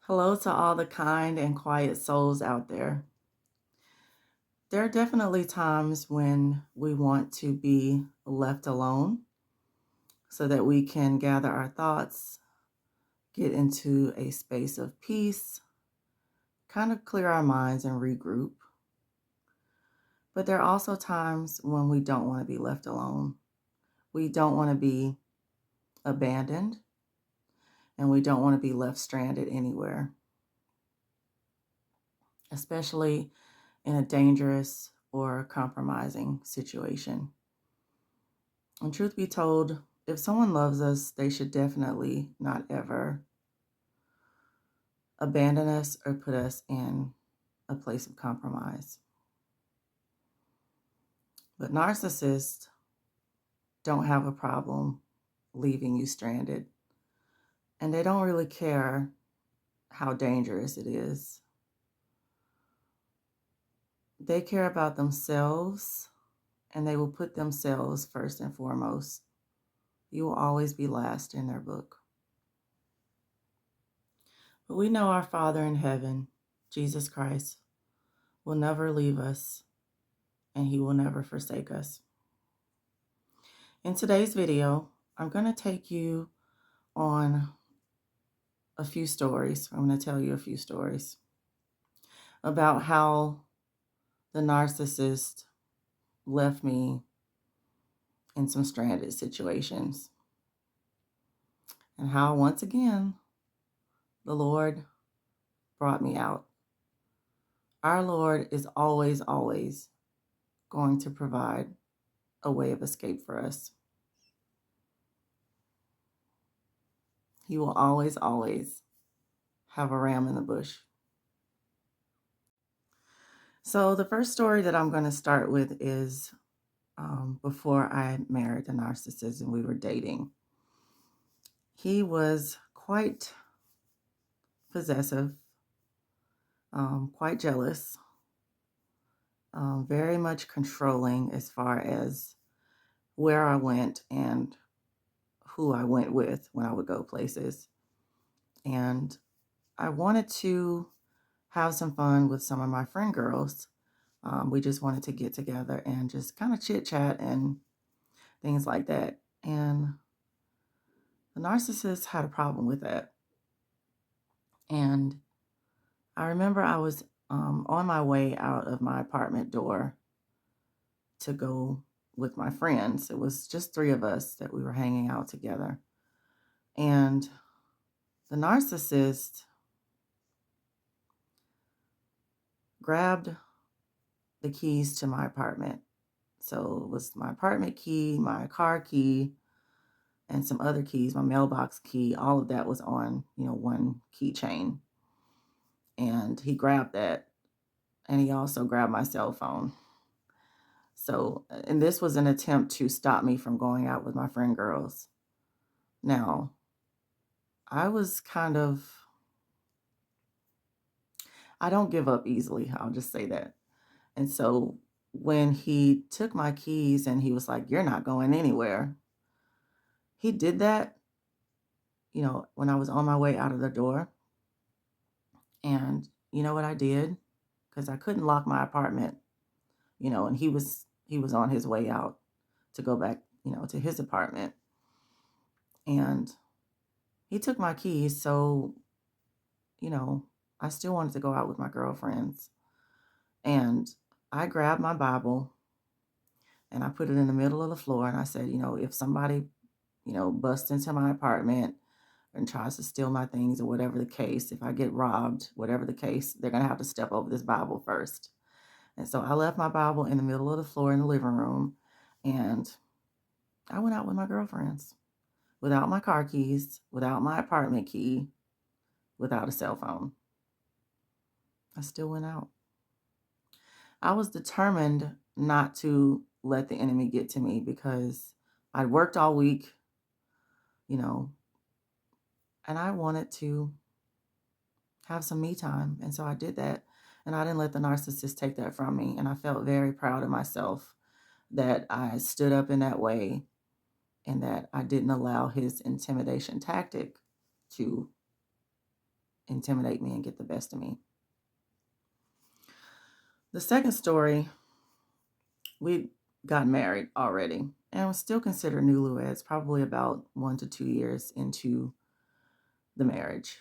Hello to all the kind and quiet souls out there. There are definitely times when we want to be left alone so that we can gather our thoughts, get into a space of peace, kind of clear our minds and regroup. But there are also times when we don't want to be left alone. We don't want to be abandoned and we don't want to be left stranded anywhere, especially in a dangerous or compromising situation. And truth be told, if someone loves us, they should definitely not ever abandon us or put us in a place of compromise. But narcissists don't have a problem leaving you stranded, and they don't really care how dangerous it is. They care about themselves, and they will put themselves first and foremost. You will always be last in their book. But we know our Father in heaven, Jesus Christ, will never leave us and he will never forsake us. In today's video, I'm going to take you on a few stories. I'm going to tell you a few stories about how the narcissist left me in some stranded situations and how, once again, the Lord brought me out. Our Lord is always, always going to provide a way of escape for us. He will always, always have a ram in the bush. So the first story that I'm going to start with is before I married the narcissist and we were dating. He was quite possessive, quite jealous, very much controlling as far as where I went and who I went with when I would go places. And I wanted to have some fun with some of my friend girls. We just wanted to get together and just kind of chit chat and things like that. And the narcissist had a problem with that. And I remember I was on my way out of my apartment door to go with my friends. It was just three of us that we were hanging out together. And the narcissist grabbed the keys to my apartment. So it was my apartment key, my car key, and some other keys, my mailbox key. All of that was on, one keychain. And he grabbed that, and he also grabbed my cell phone. So, and this was an attempt to stop me from going out with my friend girls. Now, I was I don't give up easily. I'll just say that. And so when he took my keys and he was like, "You're not going anywhere," he did that, when I was on my way out of the door. And you know what I did? Because I couldn't lock my apartment, and he was on his way out to go back, to his apartment. And he took my keys, so, I still wanted to go out with my girlfriends. And I grabbed my Bible and I put it in the middle of the floor and I said, if somebody, busts into my apartment and tries to steal my things or whatever the case, if I get robbed, whatever the case, they're going to have to step over this Bible first. And so I left my Bible in the middle of the floor in the living room and I went out with my girlfriends without my car keys, without my apartment key, without a cell phone. I still went out. I was determined not to let the enemy get to me because I'd worked all week, and I wanted to have some me time. And so I did that. And I didn't let the narcissist take that from me. And I felt very proud of myself that I stood up in that way and that I didn't allow his intimidation tactic to intimidate me and get the best of me. The second story, we got married already and was still considered newlyweds, probably about 1 to 2 years into the marriage.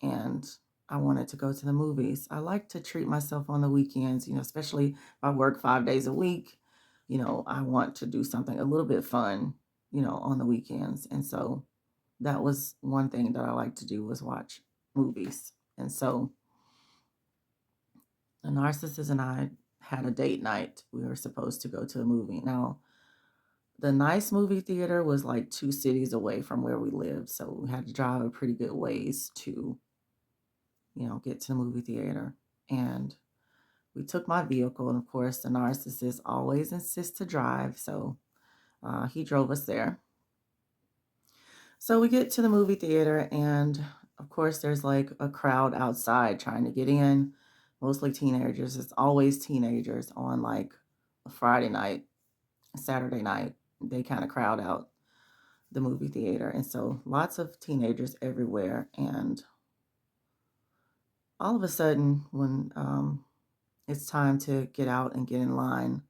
And I wanted to go to the movies. I like to treat myself on the weekends, especially if I work 5 days a week. I want to do something a little bit fun, on the weekends. And so that was one thing that I like to do was watch movies. And so the narcissist and I had a date night. We were supposed to go to a movie. Now, the nice movie theater was like 2 cities away from where we lived. So we had to drive a pretty good ways to, get to the movie theater. And we took my vehicle. And of course, the narcissist always insists to drive. So he drove us there. So we get to the movie theater, and of course, there's like a crowd outside trying to get in, mostly teenagers. It's always teenagers on like a Friday night, Saturday night. They kind of crowd out the movie theater. And so lots of teenagers everywhere. And all of a sudden, when it's time to get out and get in line,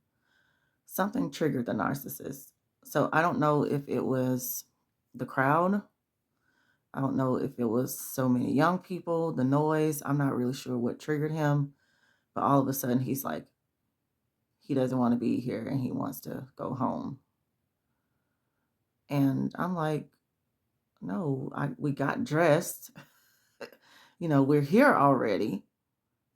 something triggered the narcissist. So I don't know if it was the crowd. I don't know if it was so many young people, the noise. I'm not really sure what triggered him. But all of a sudden, he's like, he doesn't want to be here and he wants to go home. And I'm like, no, we got dressed. We're here already.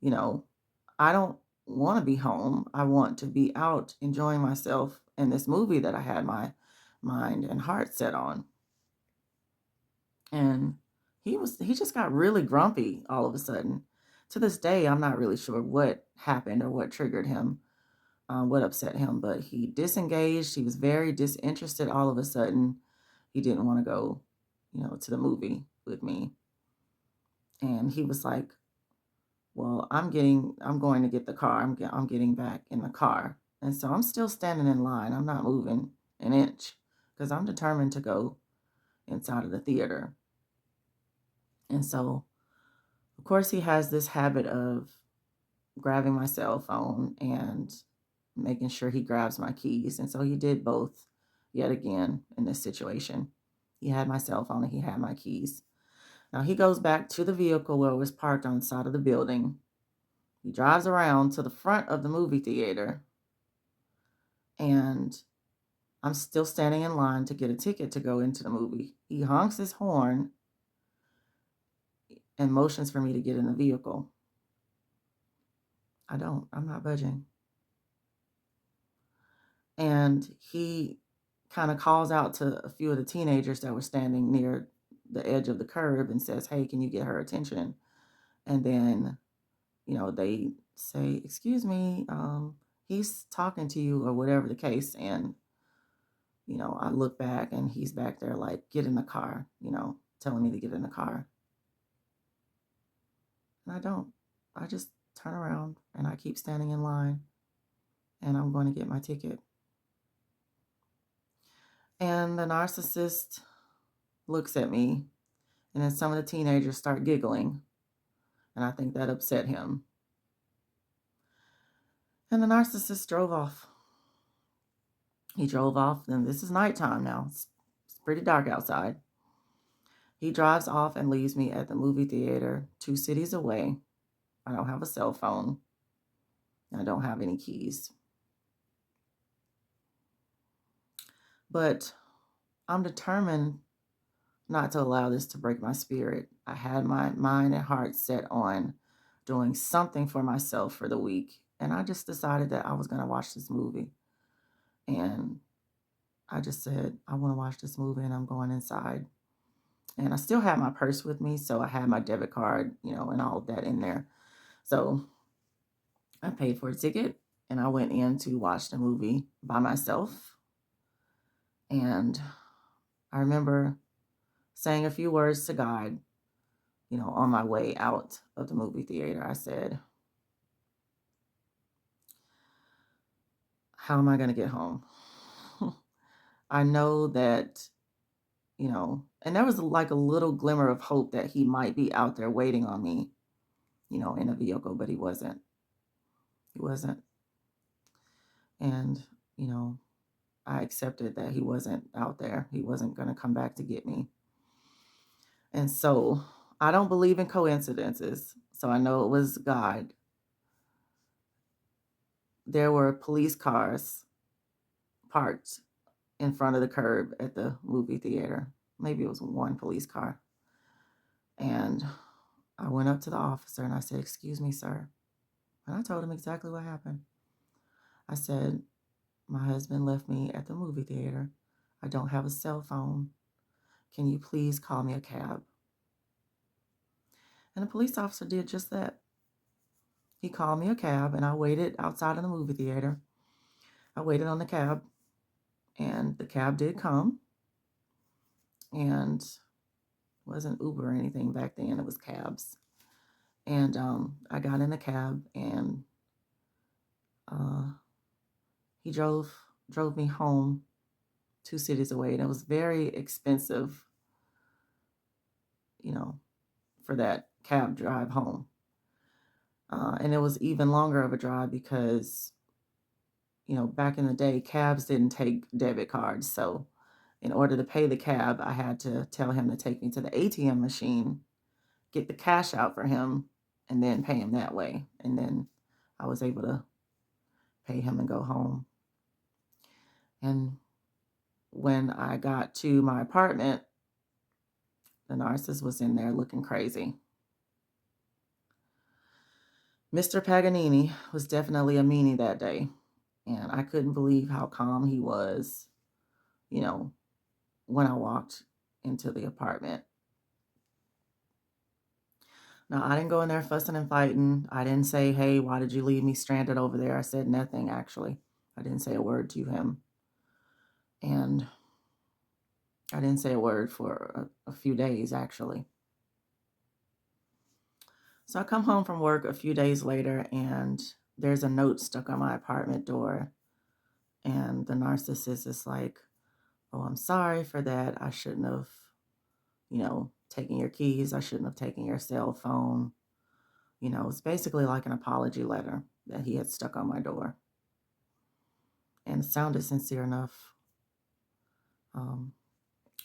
I don't want to be home. I want to be out enjoying myself in this movie that I had my mind and heart set on. And he just got really grumpy all of a sudden. To this day, I'm not really sure what happened or what triggered him, what upset him, but he disengaged. He was very disinterested all of a sudden. He didn't want to go, to the movie with me. And he was like, well, I'm going to get the car. I'm getting back in the car. And so I'm still standing in line. I'm not moving an inch because I'm determined to go inside of the theater. And so, of course, he has this habit of grabbing my cell phone and making sure he grabs my keys. And so he did both yet again in this situation. He had my cell phone and he had my keys. Now he goes back to the vehicle where it was parked on the side of the building. He drives around to the front of the movie theater, and I'm still standing in line to get a ticket to go into the movie. He honks his horn and motions for me to get in the vehicle. I'm not budging. And he kind of calls out to a few of the teenagers that were standing near the edge of the curb and says, hey, can you get her attention? And then, they say, excuse me, he's talking to you or whatever the case. And, I look back and he's back there like, get in the car, telling me to get in the car. And I don't. I just turn around and I keep standing in line and I'm going to get my ticket. And the narcissist looks at me, and then some of the teenagers start giggling, and I think that upset him. And the narcissist drove off. He drove off, and this is nighttime now. It's pretty dark outside. He drives off and leaves me at the movie theater 2 cities away. I don't have a cell phone. I don't have any keys. But I'm determined not to allow this to break my spirit. I had my mind and heart set on doing something for myself for the week. And I just decided that I was going to watch this movie. And I just said, I want to watch this movie and I'm going inside. And I still had my purse with me. So I had my debit card, and all of that in there. So I paid for a ticket and I went in to watch the movie by myself. And I remember saying a few words to God, on my way out of the movie theater. I said, how am I going to get home? I know that, And there was like a little glimmer of hope that he might be out there waiting on me, in a vehicle, but he wasn't. He wasn't. And, you know, I accepted that he wasn't out there. He wasn't going to come back to get me. And so I don't believe in coincidences. So I know it was God. There were police cars parked in front of the curb at the movie theater. Maybe it was one police car. And I went up to the officer and I said, "Excuse me, sir." And I told him exactly what happened. I said, "My husband left me at the movie theater. I don't have a cell phone. Can you please call me a cab?" And the police officer did just that. He called me a cab, and I waited outside of the movie theater. I waited on the cab, and the cab did come. And it wasn't Uber or anything back then, it was cabs. And I got in the cab, and uh, he drove me home 2 cities away. And it was very expensive, for that cab drive home. And it was even longer of a drive because, back in the day, cabs didn't take debit cards. So in order to pay the cab, I had to tell him to take me to the ATM machine, get the cash out for him, and then pay him that way. And then I was able to pay him and go home. And when I got to my apartment, the narcissist was in there looking crazy. Mr. Paganini was definitely a meanie that day. And I couldn't believe how calm he was, when I walked into the apartment. Now, I didn't go in there fussing and fighting. I didn't say, "Hey, why did you leave me stranded over there?" I said nothing, actually. I didn't say a word to him. And I didn't say a word for a few days, actually. So I come home from work a few days later, and there's a note stuck on my apartment door. And the narcissist is like, "Oh, I'm sorry for that. I shouldn't have, taken your keys. I shouldn't have taken your cell phone." It's basically like an apology letter that he had stuck on my door. And it sounded sincere enough.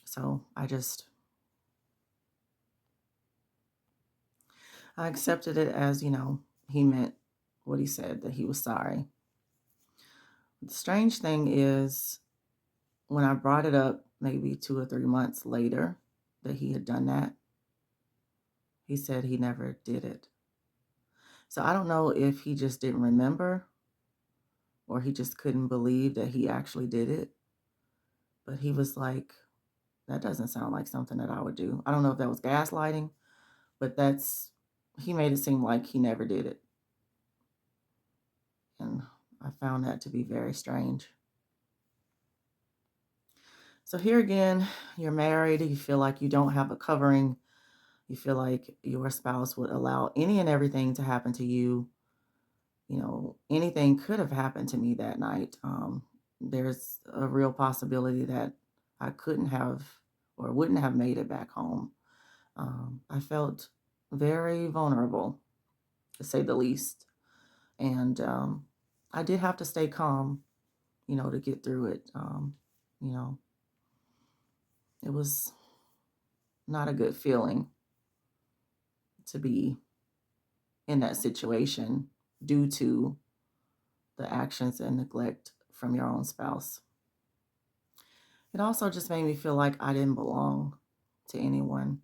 So I accepted it as, he meant what he said, that he was sorry. The strange thing is, when I brought it up maybe 2 or 3 months later that he had done that, he said he never did it. So I don't know if he just didn't remember or he just couldn't believe that he actually did it. But he was like, "That doesn't sound like something that I would do." I don't know if that was gaslighting, but he made it seem like he never did it. And I found that to be very strange. So here again, you're married, you feel like you don't have a covering, you feel like your spouse would allow any and everything to happen to you. Anything could have happened to me that night. There's a real possibility that I couldn't have or wouldn't have made it back home. I felt very vulnerable, to say the least. And I did have to stay calm, to get through it. You know, it was not a good feeling to be in that situation due to the actions and neglect from your own spouse. It also just made me feel like I didn't belong to anyone.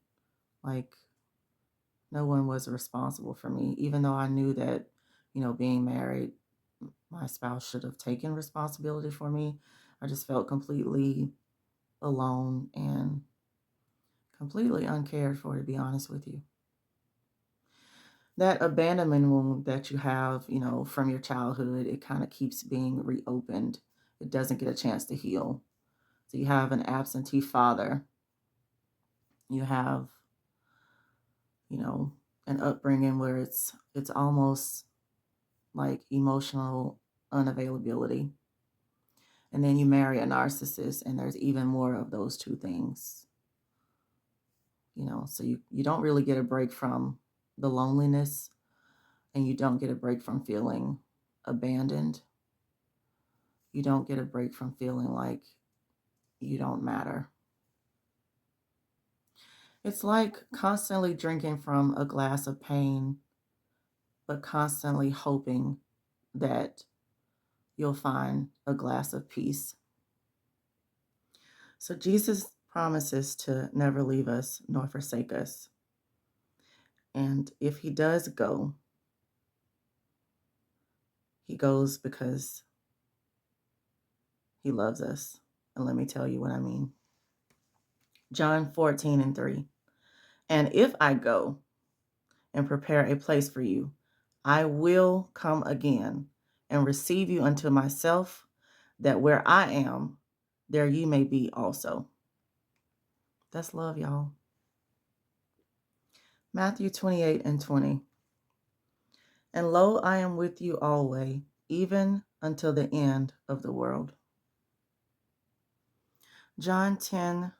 Like no one was responsible for me, even though I knew that, being married, my spouse should have taken responsibility for me. I just felt completely alone and completely uncared for, to be honest with you. That abandonment wound that you have, from your childhood, it kind of keeps being reopened. It doesn't get a chance to heal. So you have an absentee father. You have, an upbringing where it's almost like emotional unavailability. And then you marry a narcissist, and there's even more of those two things. So you don't really get a break from the loneliness, and you don't get a break from feeling abandoned. You don't get a break from feeling like you don't matter. It's like constantly drinking from a glass of pain, but constantly hoping that you'll find a glass of peace. So Jesus promises to never leave us nor forsake us. And if he does go, he goes because he loves us. And let me tell you what I mean. John 14:3. And if I go and prepare a place for you, I will come again and receive you unto myself, that where I am, there you may be also. That's love, y'all. Matthew 28:20. And lo, I am with you always, even until the end of the world. John 10:28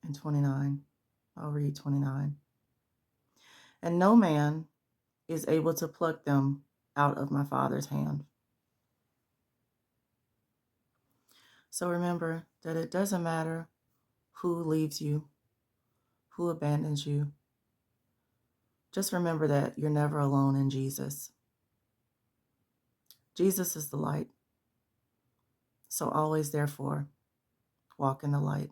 and 29. I'll read 29. And no man is able to pluck them out of my Father's hand. So remember that it doesn't matter who leaves you, who abandons you. Just remember that you're never alone in Jesus. Jesus is the light. So always, therefore, walk in the light.